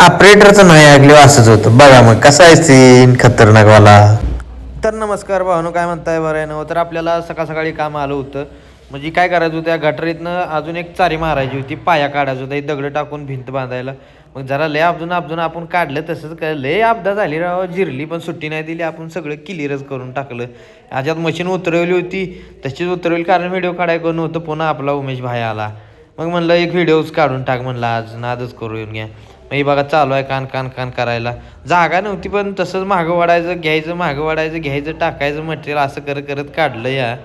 ऑपरेटरचं नाही ऐकलं असंच होतं बघा मग कसा आहे सीन खतरनाकवाला. तर नमस्कार भावानो, काय म्हणताय? बरं आहे ना. तर आपल्याला सकाळ सकाळी काम आलं होतं, म्हणजे काय करायचं होतं, त्या गटारीतनं अजून एक चारी मारायची होती, पाया काढायचं होता, एक दगड टाकून भिंत बांधायला. मग जरा लय आपजून आपण काढलं, तसंच काय लय आपदा झाली राव, जिरली पण सुट्टी नाही दिली, आपण सगळं क्लिअरच करून टाकलं. ह्याच्यात मशीन उतरवली होती, तशीच उतरवली, कारण व्हिडिओ काढायचं नव्हतं. पुन्हा आपला उमेश भाई आला, मग म्हणलं एक व्हिडिओच काढून टाक, म्हणलं आज नादच करू येऊन घ्या. मग हे बघा चालू आहे कान कान कान करायला. जागा नव्हती, पण तसंच मागं वाढायचं घ्यायचं, मागं वाढायचं घ्यायचं, टाकायचं मटेरियल, असं करत करत काढलं या.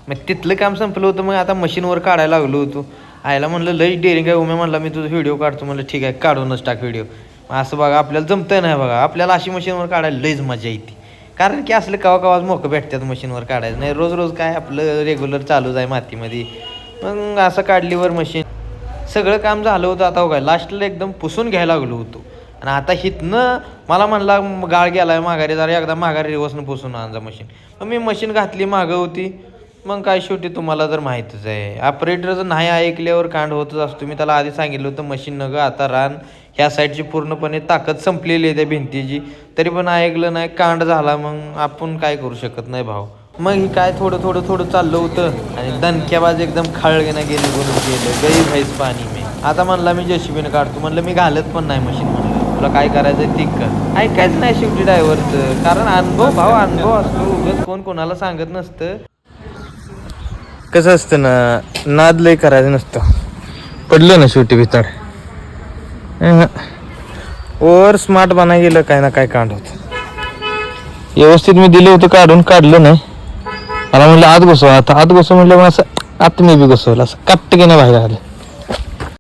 मग तिथलं काम संपलं होतं, मग आता मशीनवर काढायला लागलो होतो. आयला म्हणलं लई डेअरिंग आहे उम्या, म्हणला मी तुझं व्हिडिओ काढतो, म्हणलं ठीक आहे काढूनच टाक व्हिडिओ. असं बघा आपल्याला जमतंय नाही, बघा आपल्याला अशी मशीनवर काढायला लईच मजा येते, कारण की असलं कवा कवाच मोकं भेटतात मशीनवर काढायचं नाही, रोज रोज काय आपलं रेग्युलर चालूच आहे मातीमध्ये. मग असं काढलीवर मशीन सगळं काम झालं होतं. आता काय लास्टला एकदम पुसून घ्यायला लागलो होतो, आणि आता हिथनं मला म्हणला गाळ गेलाय माघारी, जरा एकदा माघारी रिवर्सनं पुसून आणजा मशीन. मग मी मशीन घातली, मागं होती. मग काय शेवटी तुम्हाला जर माहीतच आहे, ऑपरेटरचं नाही ऐकल्यावर कांड होतच असतो. मी त्याला आधी सांगितलं होतं मशीन नगं आता रान ह्या साईडची पूर्णपणे ताकद संपलेली आहे त्या भिंतीची, तरी पण ऐकलं नाही, कांड झाला. मग आपण काय करू शकत नाही भाऊ. मग ही काय थोडं थोडं थोडं चाललं होतं, आणि दणक्याबाज एकदम खाळगेनं गेली बोलून गेलं गई व्हायच पाणी. मी आता म्हणला मी जेसीबीनं काढतो, म्हणलं मी घालत पण नाही मशीन, म्हणलं तुला काय करायचं ठीक कर, ऐकायचं नाही शेवटी ड्रायव्हरचं, कारण अनुभव असतो, उगाच कोण कोणाला सांगत नसतं. कसं असतं ना, नाद लय करायचं नसतं, पडलं ना शेवटी भिताड. ओव्हर स्मार्ट बनाय गेलं काय ना काय कांड होतं. व्यवस्थित मी दिलं होतं काढून, काढलं नाही. मला म्हणलं आत घुसवा, आता आत घुसव म्हणलं, मग असं आत मी बी घुसवलं, असं कापट की नाही बाहेर आलं.